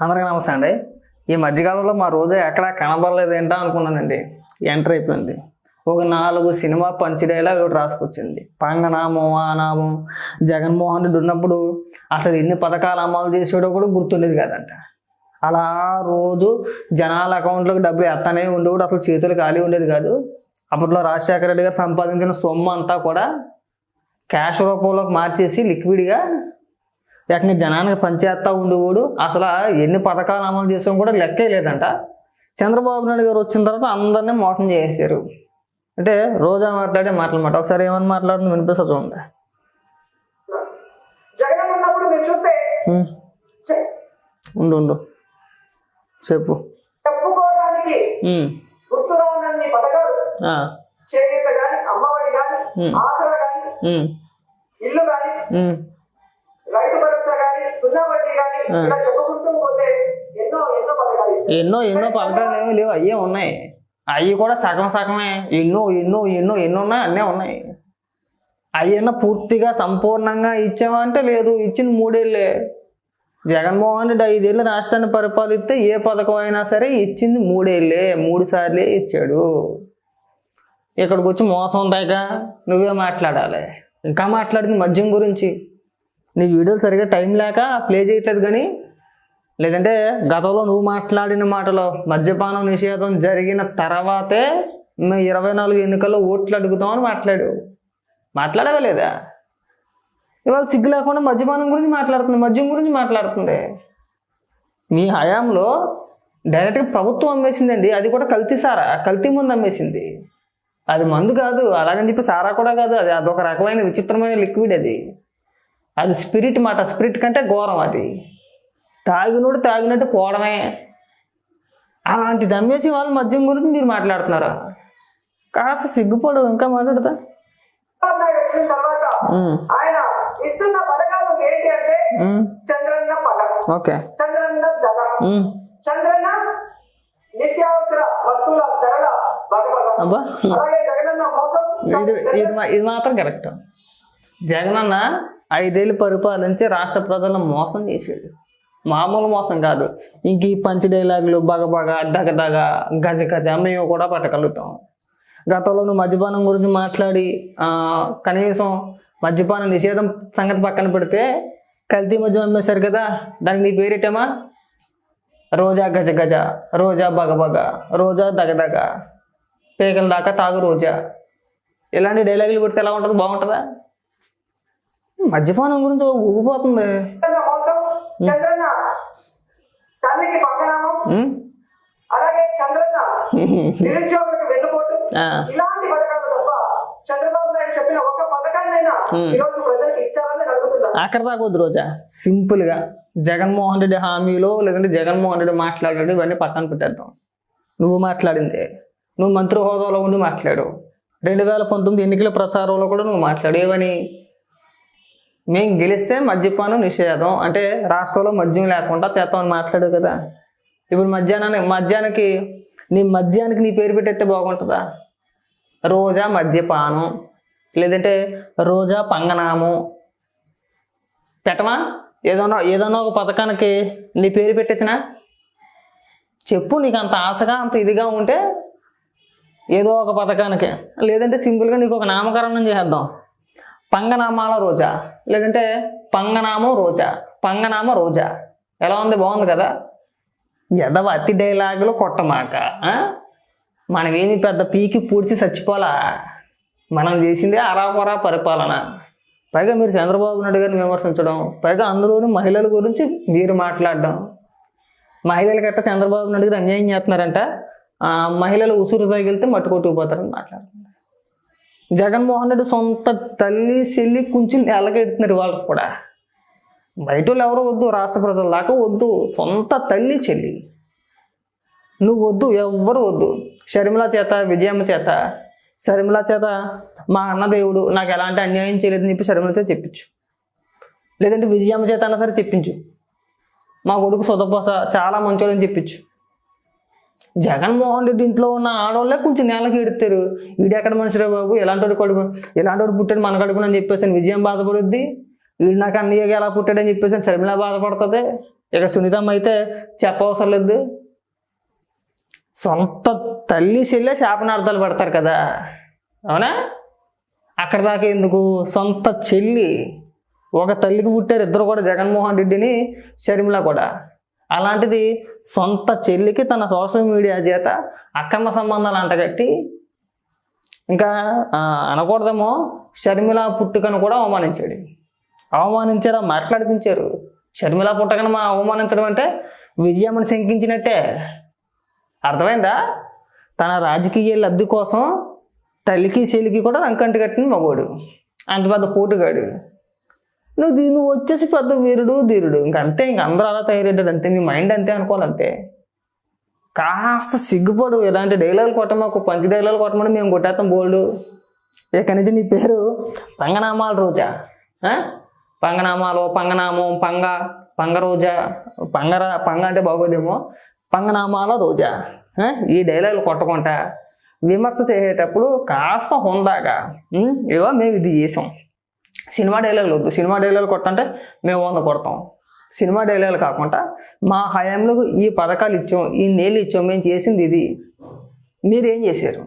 అందరికీ నమస్తే అండి. ఈ మధ్యకాలంలో మా రోజు ఎక్కడ కనబడలేదు ఏంటో అనుకున్నానండి. ఎంటర్ అయిపోయింది. ఒక 4 సినిమా పంచ్ డైలాగ్ రాసుకొచ్చింది. పంగనామం ఆనామం. జగన్మోహన్ రెడ్డి ఉన్నప్పుడు అసలు ఎన్ని పథకాలు అమలు చేసాడో కూడా గుర్తుండేది కాదంట. అలా రోజు జనాల అకౌంట్లోకి డబ్బులు ఎత్తనే ఉండేవాడు. అసలు చేతులు ఖాళీ ఉండేది కాదు. అప్పట్లో రాజశేఖర రెడ్డి గారు సంపాదించిన సొమ్ము అంతా కూడా క్యాష్ రూపంలోకి మార్చేసి లిక్విడ్గా ఏకంగా జనానికి పంచేస్తా ఉండేవాడు. అసలు ఎన్ని పథకాలు అమలు చేసాం కూడా లెక్కే లేదంట. చంద్రబాబు నాయుడు గారు వచ్చిన తర్వాత అందరినీ మోసం చేసేసారు. అంటే రోజా మాట్లాడే మాటలన్నమాట. ఒకసారి ఏమని మాట్లాడుతుంది వినిపిస్తా చూడండి. ఉండు చెప్పు. ఇల్లు కానీ రైతు భరోసా కానీ సున్నా వడ్డీ కానీ ఇలా చెప్పుకుంటూ పోతే ఎన్నో పథకాలు ఏమి లేవు. అయ్యే ఉన్నాయి. అవి కూడా సగమే. ఎన్నో ఉన్నాయి. అన్నీ ఉన్నాయి. అయ్యన్నా పూర్తిగా సంపూర్ణంగా ఇచ్చామంటే లేదు. ఇచ్చింది 3 ఏళ్ళే. జగన్మోహన్ రెడ్డి 5 ఏళ్ళు రాష్ట్రాన్ని పరిపాలిస్తే ఏ పథకం అయినా సరే ఇచ్చింది 3 ఏళ్ళే. 3 సార్లే ఇచ్చాడు. ఇక్కడికి వచ్చి మోసం దాక నువ్వే మాట్లాడాలి. ఇంకా మాట్లాడింది మద్యం గురించి. నీ వీడియోలు సరిగ్గా టైం లేక ప్లే చేయట్లేదు. కానీ లేదంటే గతంలో నువ్వు మాట్లాడిన మాటలో మద్యపానం నిషేధం జరిగిన తర్వాతే మేము 24 ఎన్నికల్లో ఓట్లు అడుగుతామని మాట్లాడగా లేదా? ఇవాళ సిగ్గు లేకుండా మద్యపానం గురించి మాట్లాడుతుంది, మద్యం గురించి మాట్లాడుతుంది. మీ హయాంలో డైరెక్ట్గా ప్రభుత్వం అమ్మేసిందండి. అది కూడా కల్తీ ముందు అమ్మేసింది. అది మందు కాదు, అలాగని చెప్పి సారా కూడా కాదు. అదొక రకమైన విచిత్రమైన లిక్విడ్. అది స్పిరిట్ మాట. స్పిరిట్ కంటే ఘోరం. అది తాగినట్టు పోవడమే. అలాంటిది అమ్మేసి వాళ్ళు మద్యం గురించి మీరు మాట్లాడుతున్నారు. కాస్త సిగ్గుపడు. ఇంకా మాట్లాడతా. ఓకే. అబ్బా, ఇది మాత్రం కరెక్ట్. జగనన్న 5 ఏళ్ళు పరిపాలించి రాష్ట్ర ప్రజలను మోసం చేశాడు. మామూలు మోసం కాదు. ఇంక ఈ పంచ్ డైలాగులు బగబగ దగదగ గజ మేము కూడా పట్టగలుగుతాం. గతంలో నువ్వు మద్యపానం గురించి మాట్లాడి కనీసం మద్యపాన నిషేధం సంగతి పక్కన పెడితే కల్తీ మద్యం అమ్మేశారు కదా, దానికి నీ పేరేటమా? రోజా గజ రోజా బగబగ రోజా దగదగ పేకల దాకా తాగు రోజా. ఇలాంటి డైలాగులు పెడితే ఎలా ఉంటుంది? బాగుంటుందా? మద్యపానం గురించి ఊగిపోతుంది. అక్కడ తాగొద్దు రోజా. సింపుల్గా జగన్మోహన్ రెడ్డి హామీలో లేదంటే జగన్మోహన్ రెడ్డి మాట్లాడాడు ఇవన్నీ పక్కన పెట్టేద్దాం. నువ్వు మాట్లాడిందే. నువ్వు మంత్రి హోదాలో ఉండి మాట్లాడు. 2019 ఎన్నికల ప్రచారంలో కూడా నువ్వు మాట్లాడు. ఏమని? మేము గెలిస్తే మద్యపానం నిషేధం, అంటే రాష్ట్రంలో మద్యం లేకుండా చేస్తామని మాట్లాడు కదా. ఇప్పుడు మద్యానికి నీ పేరు పెట్టేస్తే బాగుంటుందా? రోజా మద్యపానం లేదంటే రోజా పంగనామం పెట్టమా? ఏదైనా ఒక పథకానికి నీ పేరు పెట్టేసినా చెప్పు. నీకు అంత ఆశగా అంత ఇదిగా ఉంటే ఏదో ఒక పథకానికి, లేదంటే సింపుల్గా నీకు ఒక నామకరణం చేద్దాం. పంగనామాల రోజా లేదంటే పంగనామం రోజా. ఎలా ఉంది? బాగుంది కదా. ఎదవ అతి డైలాగులు కొట్టమాక. మనమేమి పెద్ద పీకి పూడ్చి చచ్చిపోలా. మనం చేసిందే అరాకొరా పరిపాలన. పైగా మీరు చంద్రబాబు నాయుడు గారిని విమర్శించడం, పైగా అందులోనూ మహిళల గురించి మీరు మాట్లాడడం. మహిళలు గట్ట చంద్రబాబు నాయుడు గారు అన్యాయం చేస్తున్నారంట. మహిళలు ఉసురు తగిలితే మట్టుకొట్టుకుపోతారని మాట్లాడుతున్నారు. జగన్మోహన్ రెడ్డి సొంత తల్లి చెల్లి కొంచెం ఎలగెడుతున్నారు. వాళ్ళకు కూడా బయట వాళ్ళు ఎవరో వద్దు, రాష్ట్ర ప్రజల దాకా వద్దు. సొంత తల్లి చెల్లి నువ్వు వద్దు, ఎవ్వరు వద్దు. షర్మిల చేత విజయమ్మ చేత మా అన్నదేవుడు నాకు ఎలాంటి అన్యాయం చేయలేదని చెప్పి షర్మిల చేత చెప్పించు. లేదంటే విజయమ్మ చేత అన్నా సరే చెప్పించు. మా కొడుకు సొదపోస చాలా మంచోళ్ళని చెప్పించు. జగన్మోహన్ రెడ్డి ఇంట్లో ఉన్న ఆడవాళ్ళే కొంచెం నేలకి ఎడుతారు. వీడు ఎక్కడ మనిషిరా బాబు, ఎలాంటి వాడు పుట్టాడు మన కడుపునని చెప్పేసి విజయం బాధపడుద్ది. వీడు నాకు అన్నయ్యగా ఎలా పుట్టాడని చెప్పేసి షర్మిల బాధపడుతుంది. ఇక సునీతమ్మ అయితే చెప్పవసరం లేదు. సొంత తల్లి చెల్లె శాపనార్థాలు పెడతారు కదా, అవునా? అక్కడ దాకా ఎందుకు? సొంత చెల్లి, ఒక తల్లికి పుట్టారు ఇద్దరు కూడా, జగన్మోహన్ రెడ్డిని షర్మిల కూడా. అలాంటిది సొంత చెల్లికి తన సోషల్ మీడియా చేత అక్రమ సంబంధాలు అంటగట్టి, ఇంకా అనకూడదేమో, షర్మిల పుట్టుకను కూడా అవమానించారు, మాట్లాడిపించారు. షర్మిల పుట్టకను అవమానించడం అంటే విజయమ్మని శంకించినట్టే, అర్థమైందా? తన రాజకీయ లబ్ధి కోసం తల్లికి చెల్లికి కూడా రంకంటి కట్టిన మగోడు, అంత పెద్ద పోటుగాడు. నువ్వు వచ్చేసి పెద్ద వీరుడు ధీరుడు, ఇంకంతే. ఇంక అందరూ అలా తయారయ్యాడు అంతే, మీ మైండ్ అంతే అనుకోవాలంతే. కాస్త సిగ్గుపడు. ఇలాంటి డైలాగులు కొట్టమాకు, పంచి డైలాగులు కొట్టమని మేము కొట్టేస్తాం బోల్డు. ఇక నుంచి నీ పేరు పంగనామాల రోజా. పంగనామాలు, పంగనామం, పంగ రోజా, పంగ అంటే బాగోదేమో, పంగనామాల రోజా. ఈ డైలాగులు కొట్టకుండా విమర్శ చేసేటప్పుడు కాస్త హుందాగా, ఇవో మేము ఇది చేసాం. సినిమా డైలాగులు వద్దు. సినిమా డైలాగులు కొట్టంటే మేము 100 కొడతాం. సినిమా డైలాగులు కాకుండా మా హయాంలో ఈ పథకాలు ఇచ్చాం, ఈ నీళ్ళు ఇచ్చాం, మేము చేసింది ఇది, మీరేం చేశారు,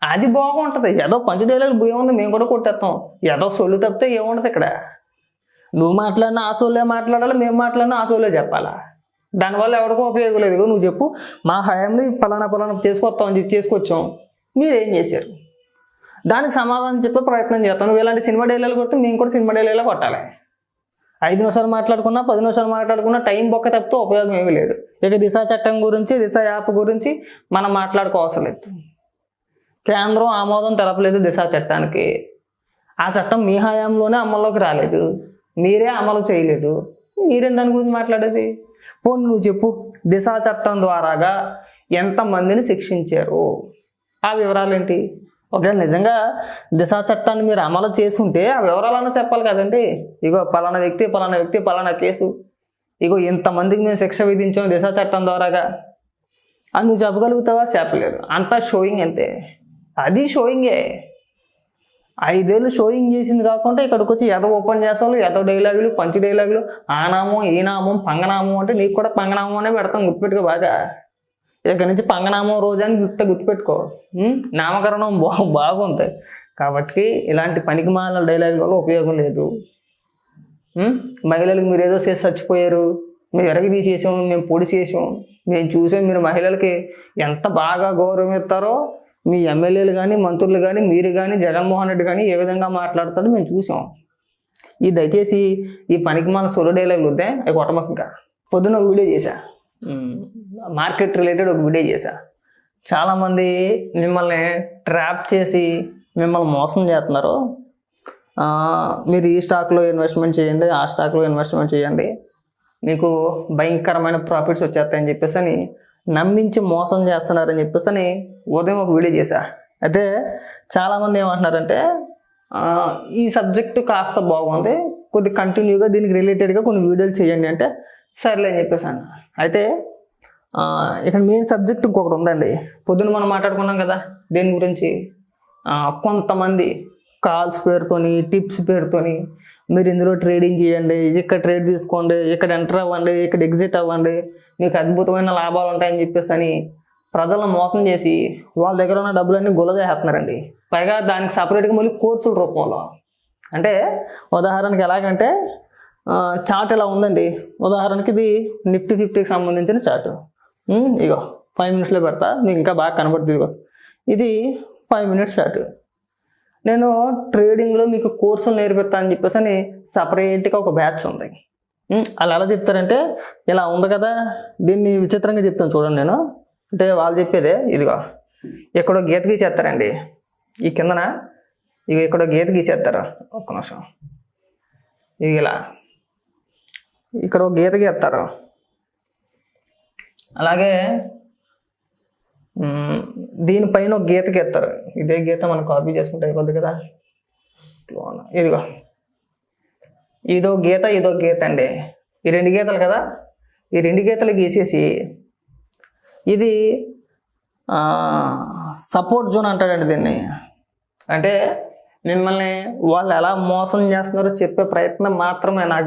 అది బాగుంటుంది. ఏదో పంచ డైలాగులు ఏముంది, మేము కూడా కొట్టేస్తాం. ఏదో సొల్లు తప్పితే ఏముండదు ఇక్కడ. నువ్వు మాట్లాడినా ఆ సోలే మాట్లాడాలి, మేము మాట్లాడినా ఆ సోలే చెప్పాలా. దానివల్ల ఎవరికో ఉపయోగం లేదు. నువ్వు చెప్పు, మా హయాంలో పలానా చేసుకొస్తామని చెప్పి చేసుకొచ్చాం, మీరేం చేశారు, దానికి సమాధానం చెప్పే ప్రయత్నం చేస్తాం. నువ్వు ఇలాంటి సినిమా డైలాగులు కొడితే మేము కూడా సినిమా డైలాగులు కొట్టాలి. 5 నిమిషాలు మాట్లాడుకున్నా, 10 నిమిషాలు మాట్లాడుకున్నా టైం బొక్క తప్పితే ఉపయోగం ఏమీ లేదు. ఇక దిశ చట్టం గురించి, దిశ యాప్ గురించి మనం మాట్లాడుకోవసరం లేదు. కేంద్రం ఆమోదం తెలపలేదు దిశ చట్టానికి. ఆ చట్టం మీ హయాంలోనే అమల్లోకి రాలేదు, మీరే అమలు చేయలేదు, మీరేం దాని గురించి మాట్లాడేది? పోనీ నువ్వు చెప్పు, దిశ చట్టం ద్వారాగా ఎంతమందిని శిక్షించారు, ఆ వివరాలు ఏంటి? ఒకవేళ నిజంగా దిశ చట్టాన్ని మీరు అమలు చేసుంటే ఆ వివరాలను చెప్పాలి కదండి. ఇగో పలానా వ్యక్తి పలానా కేసు, ఇగో ఇంతమందికి మేము శిక్ష విధించాం దిశ చట్టం ద్వారాగా అని నువ్వు చెప్పగలుగుతావా? చెప్పలేదు. అంతా షోయింగ్ అంతే, అది షోయింగే. 5 ఏళ్ళు షోయింగ్ చేసింది కాకుండా ఇక్కడికి వచ్చి ఎదో ఓపెన్ చేస్తాను, ఎదో డైలాగులు, పంచి డైలాగులు, ఆ నామం ఈ నామం పంగనామం అంటే నీకు కూడా పంగనామం అనే పెడతాం, గుర్తుపెట్టుకో బాగా. ఇక్కడ నుంచి పంగనామం రోజు అని గుర్తుపెట్టుకో. నామకరణం బాగుంది కాబట్టి ఇలాంటి పనికిమాల డైలాగుల వల్ల ఉపయోగం లేదు. మహిళలకు మీరు ఏదో చేసి చచ్చిపోయారు, మేము ఎరగి తీసేసాం, మేము పొడి చేసాం, మేము చూసాం. మీరు మహిళలకి ఎంత బాగా గౌరవం ఇస్తారో, మీ ఎమ్మెల్యేలు కానీ, మంత్రులు కానీ, మీరు కానీ, జగన్మోహన్ రెడ్డి కానీ ఏ విధంగా మాట్లాడతారో మేము చూసాం. ఈ దయచేసి ఈ పనికిమాల సొల్లు డైలాగులు వద్దే, అవి కొట్టమాక. ఇంకా పొద్దున్న ఒక వీడియో చేశా, మార్కెట్ రిలేటెడ్ ఒక వీడియో చేశా. చాలామంది మిమ్మల్ని ట్రాప్ చేసి మిమ్మల్ని మోసం చేస్తున్నారు. మీరు ఈ స్టాక్లో ఇన్వెస్ట్మెంట్ చేయండి, ఆ స్టాక్లో ఇన్వెస్ట్మెంట్ చేయండి, మీకు భయంకరమైన ప్రాఫిట్స్ వచ్చేస్తాయని చెప్పేసి అని నమ్మించి మోసం చేస్తున్నారని చెప్పేసి అని ఉదయం ఒక వీడియో చేశా. అయితే చాలామంది ఏమంటున్నారంటే ఈ సబ్జెక్టు కాస్త బాగుంది, కొద్ది కంటిన్యూగా దీనికి రిలేటెడ్గా కొన్ని వీడియోలు చేయండి అంటే సర్లే అని చెప్పేసాను. అయితే ఇక్కడ మెయిన్ సబ్జెక్ట్ ఇంకొకటి ఉందండి. పొద్దున్న మనం మాట్లాడుకున్నాం కదా దేని గురించి, కొంతమంది కాల్స్ పేరుతోని, టిప్స్ పేరుతోని మీరు ఇందులో ట్రేడింగ్ చేయండి, ఇక్కడ ట్రేడ్ తీసుకోండి, ఇక్కడ ఎంటర్ అవ్వండి, ఇక్కడ ఎగ్జిట్ అవ్వండి, మీకు అద్భుతమైన లాభాలు ఉంటాయని చెప్పేసి అని ప్రజలను మోసం చేసి వాళ్ళ దగ్గర ఉన్న డబ్బులన్నీ గుల్లజేస్తున్నారండి. పైగా దానికి సపరేట్గా మళ్ళీ కోర్సుల రూపంలో. అంటే ఉదాహరణకి ఎలాగంటే చార్ట్ ఇలా ఉందండి. ఉదాహరణకి ఇది నిఫ్టీ 50కి సంబంధించిన చార్ట్. ఇగో 5 మినిట్స్లో పెడతా, మీకు ఇంకా బాగా కనబడుతుంది. ఇగో ఇది 5 మినిట్స్ చార్ట్. నేను ట్రేడింగ్లో మీకు కోర్సులు నేర్పిస్తా అని చెప్పేసి అని సపరేట్గా ఒక బ్యాచ్ ఉంది. అలా ఎలా చెప్తారంటే ఇలా ఉంది కదా, దీన్ని విచిత్రంగా చెప్తాను చూడండి. నేను అంటే వాళ్ళు చెప్పేదే ఇదిగో, ఎక్కడో గీత గీసేస్తారండి, ఈ కిందన ఇక ఎక్కడో గీత గీసేస్తారు. ఒక్క నిమిషం, ఇది ఇలా ఇక్కడ ఒక గీత గీస్తారు. అలాగే దీనిపైన ఒక గీత గీస్తారు. ఇదే గీత మనం కాపీ చేసుకుంటే అయిపోద్ది కదా. ఇదిగో ఇదో గీత అండి. ఈ 2 గీతలు కదా, ఈ 2 గీతలు గీసేసి ఇది సపోర్ట్ జోన్ అంటాడండి దీన్ని. అంటే మిమ్మల్ని వాళ్ళు ఎలా మోసం చేస్తున్నారో చెప్పే ప్రయత్నం మాత్రమే నాకు